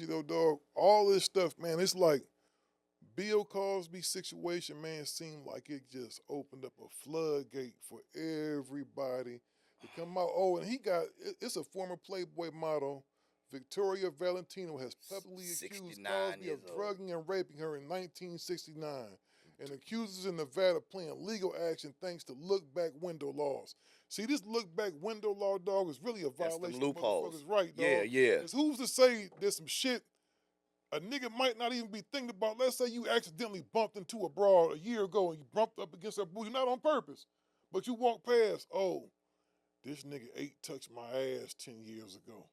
though, dog? All this stuff, man, it's like Bill Cosby situation, man, seemed like it just opened up a floodgate for everybody to come out. Oh, and it's a former Playboy model. Victoria Valentino has publicly accused 69 Cosby years of old. drugging and raping her in 1969, and accusers in Nevada playing legal action thanks to look-back window laws. See, this look-back window law, dog, is really a That's them violation of loopholes. motherfuckers' right, dog. Yeah, yeah. Because who's to say there's some shit a nigga might not even be thinking about? Let's say you accidentally bumped into a broad a year ago and you bumped up against her booty, not on purpose, but you walk past, oh, this nigga touched my ass 10 years ago.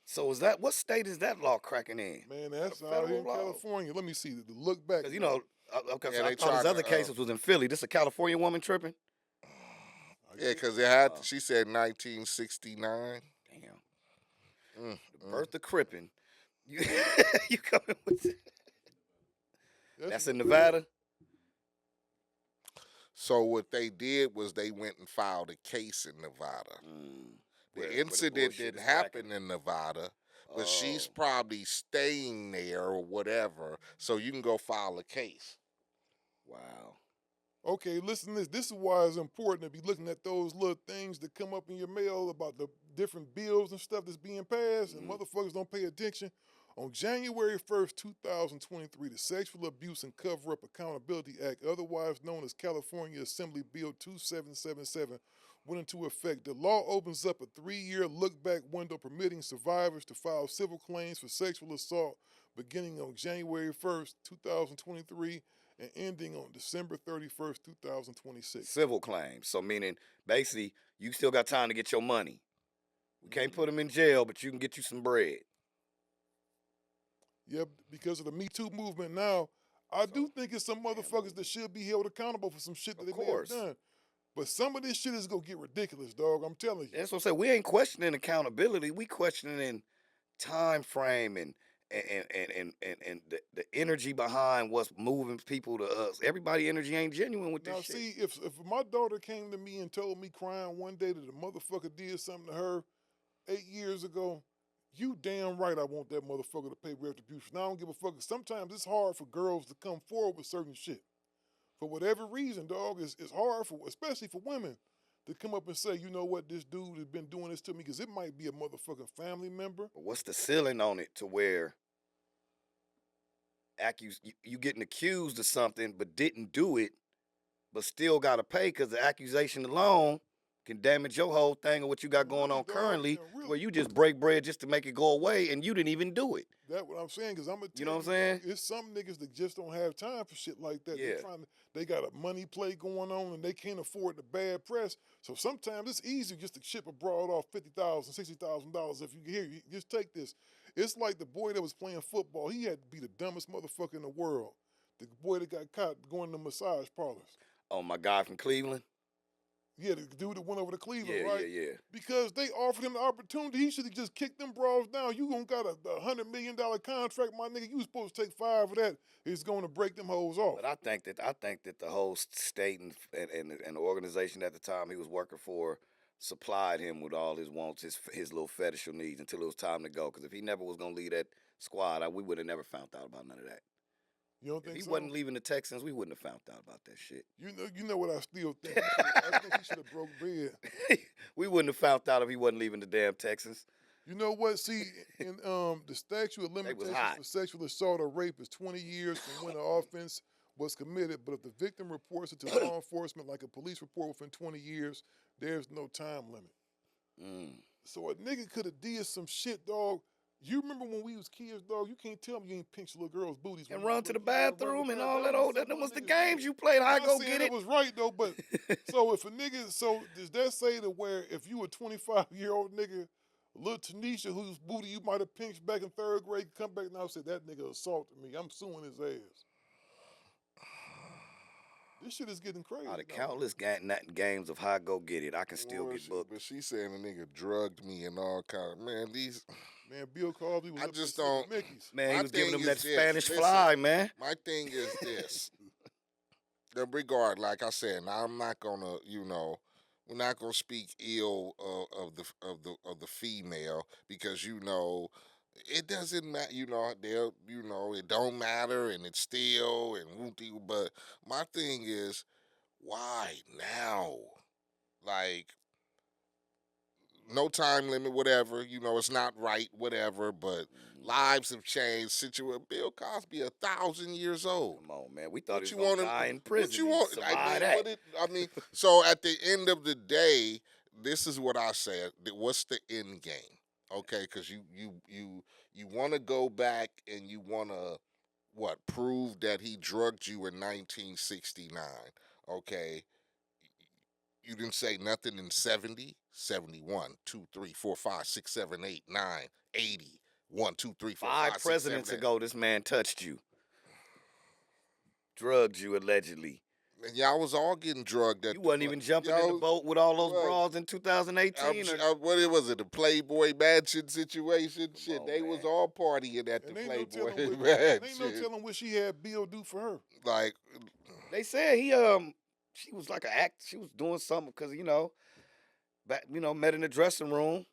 So what state is that law cracking in? Man, that's out federal here in law? California. Let me see the look back. Because, you know, okay, Yeah, so they I thought his tried other to, cases was in Philly. This a California woman tripping? Yeah, because it had. She said 1969. Damn. The birth of Crippin. You coming with it? That's in Nevada? So what they did was they went and filed a case in Nevada. The incident didn't happen in Nevada, but she's probably staying there or whatever, so you can go file a case. Wow. Okay, listen to this. This is why it's important to be looking at those little things that come up in your mail about the different bills and stuff that's being passed, and motherfuckers don't pay attention. On January 1st, 2023, the Sexual Abuse and Cover-Up Accountability Act, otherwise known as California Assembly Bill 2777, went into effect. The law opens up a 3-year look-back window permitting survivors to file civil claims for sexual assault beginning on January 1st, 2023, and ending on December 31st, 2026. Civil claims. So meaning, basically, you still got time to get your money. We can't put them in jail, but you can get you some bread. Yeah, because of the Me Too movement now, I do think it's some motherfuckers that should be held accountable for some shit that they may have done. But some of this shit is going to get ridiculous, dog. I'm telling you. That's what I'm saying. We ain't questioning accountability. We questioning time frame and the energy behind what's moving people to us. Everybody energy ain't genuine with this shit. Now, see, if my daughter came to me and told me crying one day that a motherfucker did something to her 8 years ago, you damn right I want that motherfucker to pay retribution. Now, I don't give a fuck. Sometimes it's hard for girls to come forward with certain shit. For whatever reason, dog, it's hard for, especially for women, to come up and say, you know what, this dude has been doing this to me, because it might be a motherfucking family member. But what's the ceiling on it to where you getting accused of something but didn't do it, but still got to pay because the accusation alone can damage your whole thing or what you got going on currently, where you just break bread just to make it go away and you didn't even do it. That's what I'm saying, because I'm going to tell you, know what I'm saying? It's some niggas that just don't have time for shit like that. Yeah. They got a money play going on and they can't afford the bad press. So sometimes it's easy just to ship abroad off $50,000, $60,000 if you hear. You just take this. It's like the boy that was playing football. He had to be the dumbest motherfucker in the world. The boy that got caught going to massage parlors. Oh, my guy from Cleveland? Yeah, the dude that went over to Cleveland, right? Yeah. Because they offered him the opportunity. He should have just kicked them bras down. You gonna got a $100 million contract, my nigga. You was supposed to take 5 of that. It's going to break them hoes off. But I think that the whole state and the organization at the time he was working for supplied him with all his wants, his little fetish needs until it was time to go. Because if he never was gonna leave that squad, we would have never found out about none of that. You don't think if he so? wasn't leaving the Texans, we wouldn't have found out about that shit. You know what I still think? I think he should have broke bread. We wouldn't have found out if he wasn't leaving the damn Texans. You know what? See, in the statute of limitations for sexual assault or rape is 20 years from when the offense was committed. But if the victim reports it to law enforcement, like a police report within 20 years, there's no time limit. So a nigga could have did some shit, dog. You remember when we was kids, dog? You can't tell me you ain't pinched little girls' booties. And run to the bathroom and all that old. That was the games you played. How go get it? That was right though, but so if a nigga, so does that say that where if you a 25-year-old nigga, little Tanisha whose booty you might have pinched back in 3rd grade, come back now and say that nigga assaulted me, I'm suing his ass. This shit is getting crazy. The countless games of how go get it, I can still get booked. But she saying the nigga drugged me and all kind of, man, these. Man, Bill Cosby was I just don't. Mickey's. Man, he was giving them that Spanish fly, man. My thing is this. The regard, like I said, now I'm not gonna, we're not gonna speak ill of the female because it doesn't matter, it don't matter, and it's still, but my thing is, why now? Like, no time limit, whatever, it's not right, whatever, but lives have changed. Bill Cosby, 1,000 years old. Come on, man. We thought he was going to die in prison. What you want? So at the end of the day, this is what I said. What's the end game? Okay, because you want to go back and you want to, prove that he drugged you in 1969. Okay. You didn't say nothing in 70, 71, 2, 3, 4, 5, 6, 7, 8, 9, 80, 1, 2, 3, 4, 5, 6, 7, 8. 5 presidents ago, this man touched you. Drugged you, allegedly. And y'all was all getting drugged. You wasn't even jumping in the boat with all those bras in 2018? What was it, the Playboy Mansion situation? They man. was all partying at the Playboy Mansion. Ain't no telling what she had Bill do for her. Like, they said she was like she was doing something because, met in the dressing room.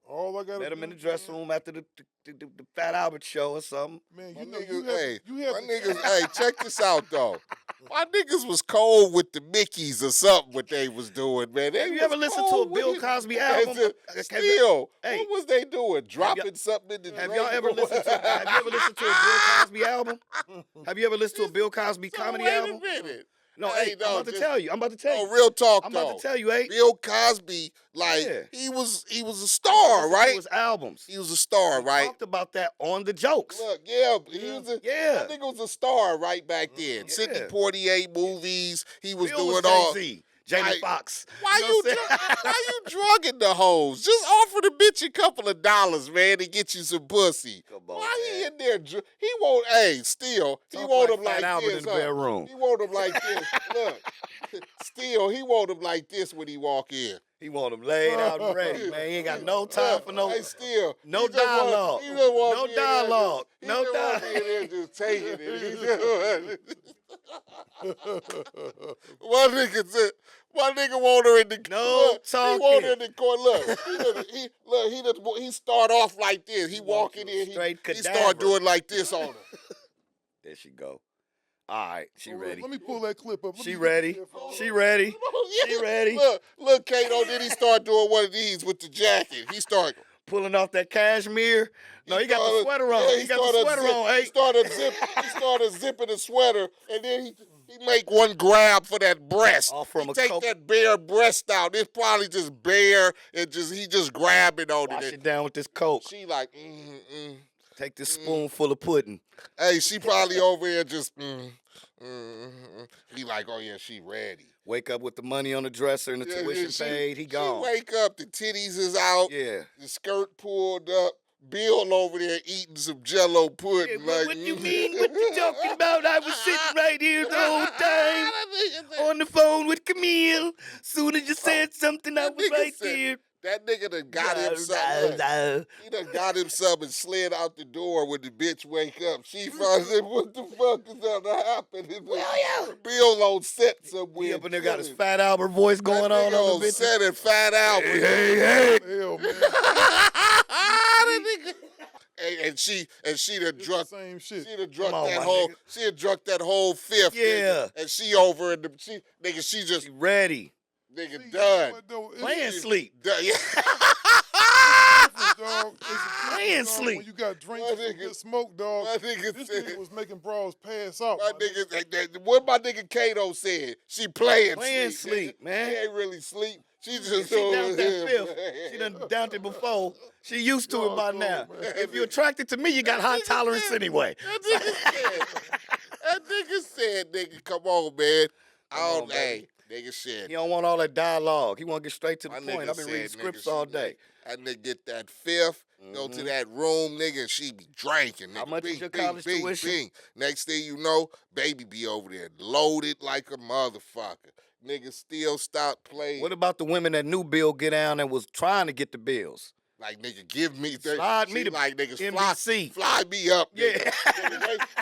All I got met him in the dressing room after the Fat Albert show or something. Man, hey, check this out, though. My niggas was cold with the Mickeys or something what they was doing, man. Have you ever listened to a Bill Cosby album? What was they doing? Dropping something in the Have you ever listened to a Bill Cosby album? Have you ever listened to a Bill Cosby comedy album? Wait a minute. No, I'm about to tell you. Real talk, I'm about to tell you, Bill Cosby, he was a star, right? It was albums. He was a star, right? Talked about that on the jokes. Look, that nigga was a star right back then. Sidney Poitier movies. He was Bill doing was all. Jamie Foxx. Why you drugging the hoes? Just offer the bitch a couple of dollars, man, to get you some pussy. Come on, why man. he in there? He won't. He want him like this. In the bedroom. He want him like this. Look, he want him like this when he walk in. He want him laid out and ready, man. He ain't got no time for no. No dialogue. No dialogue. No dialogue. Just taking it. One nigga want her in the talking. He want her in the court. Look, he start off like this. He walking in. He start doing like this on her. There she go. All right, she ready. Let me pull that clip up. She ready. She ready. Look, Kato. Then he start doing one of these with the jacket. He start pulling off that cashmere. No, he got the sweater on. He got the sweater on. He started zipping the sweater, and then he make one grab for that breast. Take that bare breast out. It's probably just bare, and he just grabbing on it. Wash it down with this Coke. She like, Take this spoonful of pudding. Hey, she probably over here just, He like, oh yeah, she ready. Wake up with the money on the dresser and the tuition paid. He gone. She wake up, the titties is out. Yeah. The skirt pulled up. Bill over there eating some Jello pudding. Yeah, what you mean? What you talking about? I was sitting right here the whole time on the phone with Camille. Soon as you said something, I was right there. That nigga done got him something. He done got him something and slid out the door when the bitch wake up. She finally said, what the fuck is gonna happen? Bill on set somewhere. He up in there got his Fat Albert voice going on the bitch. Set and Fat Albert. Hey. Hell, man. And she done drunk same shit. She done drunk that whole fifth. Yeah. Nigga, and she over in the she just ready. Nigga done. Playing sleep. Yeah. Playing sleep. When you got drinks and good smoke, dog. This nigga was making bras pass out. What my nigga Kato said. She playing sleep, man. She ain't really sleep. She just down that fifth. She done downed it before. She used to it by now. Man. If you're attracted to me, you got high tolerance anyway. That nigga said, nigga, come on, man. Hey, nigga said. He don't want all that dialogue. He want to get straight to the point. I've been reading scripts all day. That nigga get that fifth, go to that room, nigga, and she be drinking. Nigga. How much is your college tuition? Next thing you know, baby be over there loaded like a motherfucker. Nigga still stop playing. What about the women that knew Bill get down and was trying to get the bills? Like, nigga, give me... Slide me to like, niggas, NBC. Fly me up, nigga. Yeah.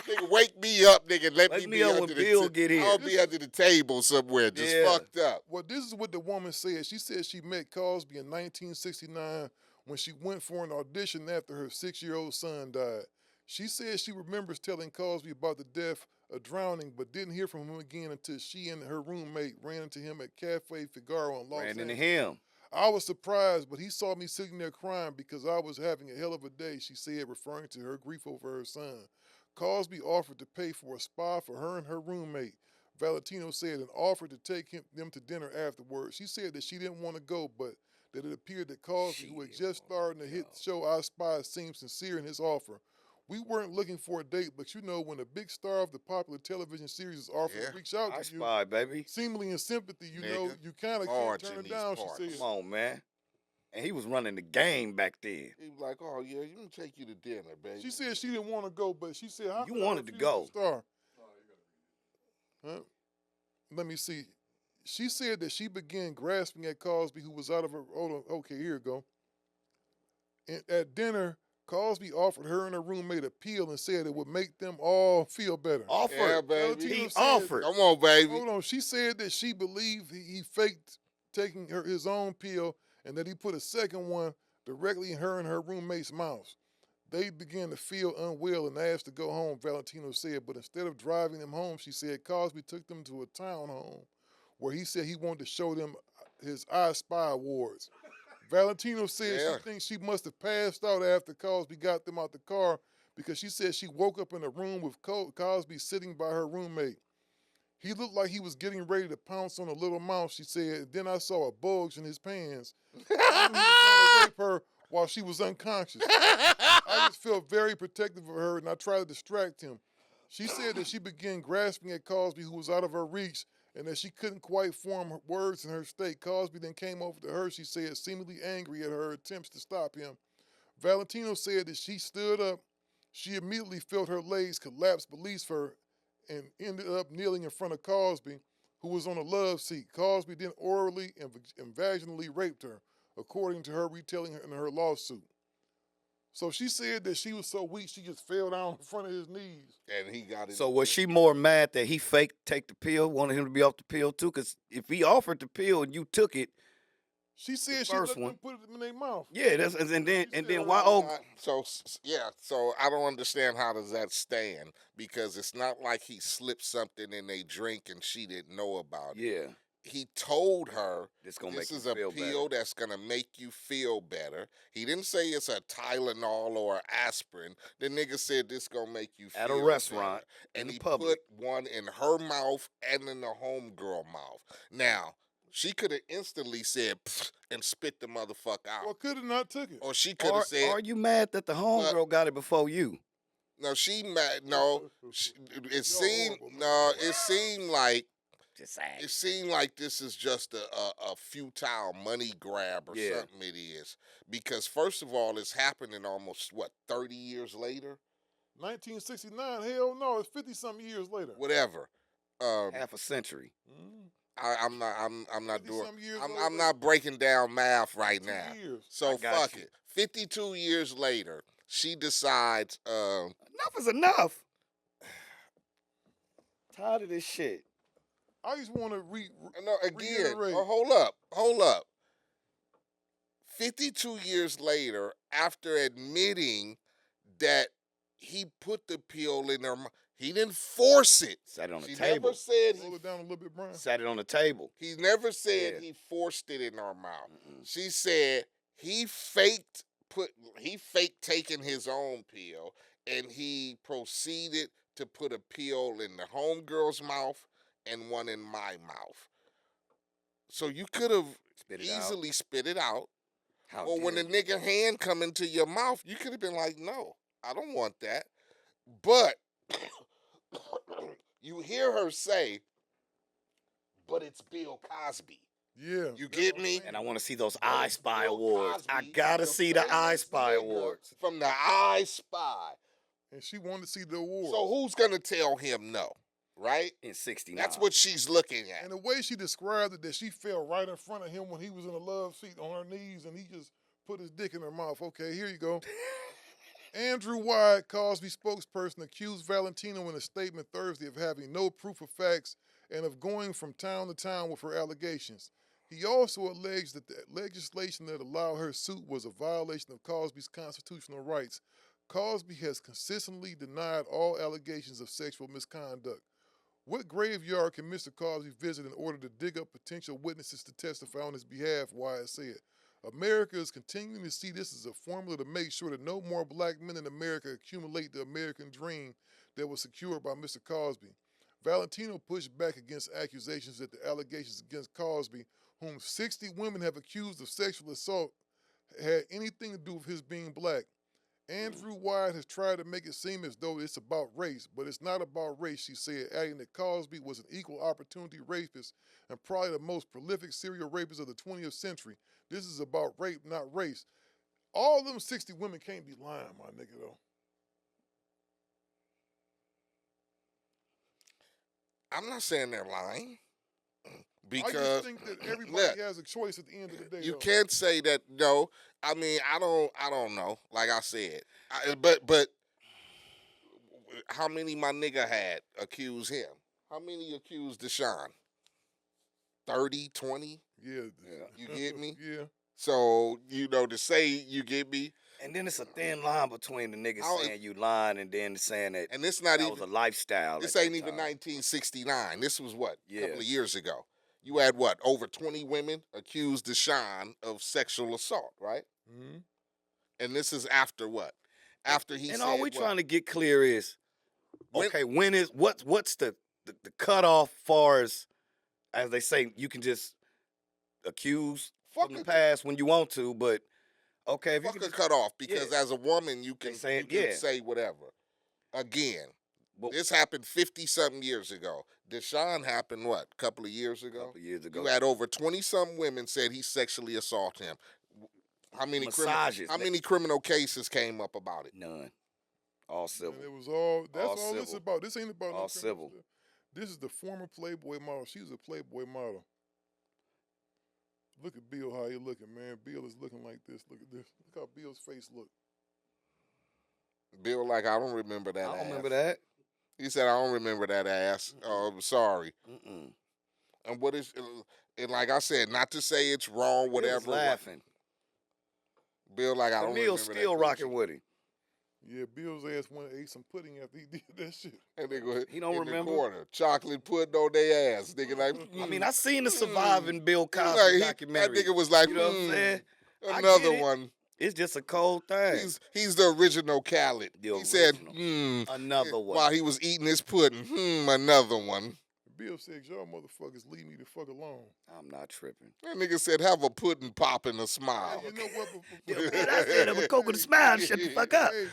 nigga, wake me up, nigga. Let me be up under when Bill get here. I'll be under the table somewhere, just fucked up. Well, this is what the woman said. She said she met Cosby in 1969 when she went for an audition after her 6-year-old son died. She said she remembers telling Cosby about the death of drowning, but didn't hear from him again until she and her roommate ran into him at Cafe Figaro in Los Ran Angeles. into him. I was surprised, but he saw me sitting there crying because I was having a hell of a day, she said, referring to her grief over her son. Cosby offered to pay for a spa for her and her roommate. Valentino said and offered to take them to dinner afterwards. She said that she didn't want to go, but that it appeared that Cosby, who had just starred in the hit show I Spy, seemed sincere in his offer. We weren't looking for a date, but you know, when a big star of the popular television series is offering to reach out I to you, Spy, baby. seemingly in sympathy, you know, Nigga, you kind of can't turn it down, she said. Come on, man. And he was running the game back then. He was like, oh, yeah, you can take you to dinner, baby. She said she didn't want to go, but she said, how You could I wanted to refuse go. a star? Huh? Let me see. She said that she began grasping at Cosby, who was out of her. Hold on. Okay, here we go. And at dinner, Cosby offered her and her roommate a pill and said it would make them all feel better. Offered. Yeah, baby. Valentino He said- offered. Come on, baby. Hold on. She said that she believed he faked taking his own pill and that he put a second one directly in her and her roommate's mouths. They began to feel unwell and asked to go home, Valentino said. But instead of driving them home, she said Cosby took them to a townhome where he said he wanted to show them his I Spy awards. Valentino said she thinks she must have passed out after Cosby got them out the car because she said she woke up in a room with Cosby sitting by her roommate. He looked like he was getting ready to pounce on a little mouse, she said. Then I saw a bulge in his pants. I knew he was going to rape her while she was unconscious. I just felt very protective of her, and I tried to distract him. She said that she began grasping at Cosby, who was out of her reach, and that she couldn't quite form her words in her state. Cosby then came over to her, she said, seemingly angry at her attempts to stop him. Valentino said that she stood up. She immediately felt her legs collapse beneath her and ended up kneeling in front of Cosby, who was on a love seat. Cosby then orally and vaginally raped her, according to her retelling in her lawsuit. So she said that she was so weak she just fell down in front of his knees. And he got it. So was she more mad that he faked take the pill, wanted him to be off the pill too? Because if he offered the pill and you took it, she said she let them put it in their mouth. Yeah, that's and then why? Oh, so I don't understand how does that stand, because it's not like he slipped something in a drink and she didn't know about it. Yeah. He told her this is a pill that's gonna make you feel better. He didn't say it's a Tylenol or aspirin. The nigga said this gonna make you feel at a restaurant better. And he public. put one in her mouth and in the homegirl mouth. Now, she could have instantly said and spit the motherfucker out. Or could have not took it. Or she could have said. Are you mad that the homegirl got it before you? No, she mad. No, it seemed. No, it seemed like. It seemed like this is just a futile money grab or something. It is, because first of all, it's happening almost 30 years later. 1969. Hell no, it's 50-something years later. Whatever. Half a century. I'm not doing. I'm not breaking down math right now. Years. So fuck it. 52 years later, she decides. Enough is enough. Tired of this shit. I just want to reiterate. Hold up. 52 years later, after admitting that he put the pill in her mouth, he didn't force it. Sat it on the she table. Never said Roll it down a little bit, Brian. Sat it on the table. He never said he forced it in her mouth. She said he faked taking his own pill, and he proceeded to put a pill in the homegirl's mouth and one in my mouth. So you could have easily spit it out. Or when the nigga hand come into your mouth, you could have been like, no, I don't want that. But you hear her say, but it's Bill Cosby. Yeah. You get me? And I want to see those I Spy awards. I gotta see the I Spy awards. From the I Spy. And she wanted to see the awards. So who's gonna tell him no? Right? In 69. That's what she's looking at. And the way she described it, that she fell right in front of him when he was in a love seat on her knees and he just put his dick in her mouth. Okay, here you go. Andrew Wyatt, Cosby spokesperson, accused Valentino in a statement Thursday of having no proof of facts and of going from town to town with her allegations. He also alleged that the legislation that allowed her suit was a violation of Cosby's constitutional rights. Cosby has consistently denied all allegations of sexual misconduct. What graveyard can Mr. Cosby visit in order to dig up potential witnesses to testify on his behalf? Wyatt said. America is continuing to see this as a formula to make sure that no more black men in America accumulate the American dream that was secured by Mr. Cosby. Valentino pushed back against accusations that the allegations against Cosby, whom 60 women have accused of sexual assault, had anything to do with his being black. Andrew Wyatt has tried to make it seem as though it's about race, but it's not about race, she said, adding that Cosby was an equal opportunity rapist and probably the most prolific serial rapist of the 20th century. This is about rape, not race. All them 60 women can't be lying, my nigga, though. I'm not saying they're lying. Because I just think that everybody has a choice at the end of the day. You though. Can't say that. No, I mean I don't know. Like I said, but how many my nigga had accused him? How many accused Deshaun? 30, 20? Yeah. You get me? Yeah. So to say you get me. And then it's a thin line between the niggas saying you lying and then saying that. And this not that even was a lifestyle. This ain't even 1969. This was what a couple of years ago. You had what, over 20 women accused Deshaun of sexual assault, right? Mm-hmm. And this is after what? After he and said all we what? trying to get clear is, okay, when is what's the cutoff far as they say you can just accuse from the past when you want to, but okay, if you can cut off because as a woman you can say whatever. Again, this happened 50-something years ago. Deshaun happened what? A couple of years ago? You had over 20-something women said he sexually assaulted him. How many criminal cases came up about it? None. All civil. And it was all. That's all this is about. This ain't about all no civil. Stuff. This is the former Playboy model. She was a Playboy model. Look at Bill, how he looking, man. Bill is looking like this. Look at this. Look how Bill's face look. Bill, like, I don't remember that. I don't remember that. He said, I don't remember that ass. Oh, I'm sorry. And what is, and like I said, not to say it's wrong, whatever. He was laughing. Bill, like, I don't remember that. Still rocking with him. Yeah, Bill's ass went and ate some pudding after he did that shit. And they go, he don't remember. The corner, chocolate pudding on their ass. Nigga, like, I mean, I seen the surviving Bill Cosby documentary. That nigga was like, you know what I'm saying? Another one. It's just a cold thing. He's the original Khaled. He said, another one. While he was eating his pudding, another one. Bill said, y'all motherfuckers leave me the fuck alone. I'm not tripping. That nigga said, have a pudding pop and a smile. Hey, you know what? I said, have a Coke and a smile. Shut the fuck up. Hey,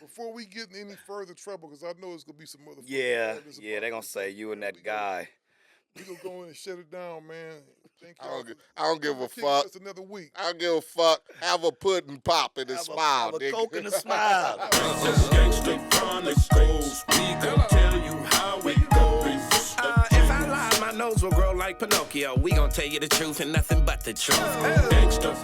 before we get in any further trouble, because I know it's going to be some motherfuckers. Yeah, they're going to say you and that guy. We going to go in and shut it down, man. Thank you. I don't give a fuck. It's another week. I don't give a fuck. Have a pudding pop and a smile, have nigga. a Coke and a smile. Gangsta Chronicles, we gon' tell you how it goes. If I lie, my nose will grow like Pinocchio. We gon' tell you the truth and nothing but the truth. Gangsta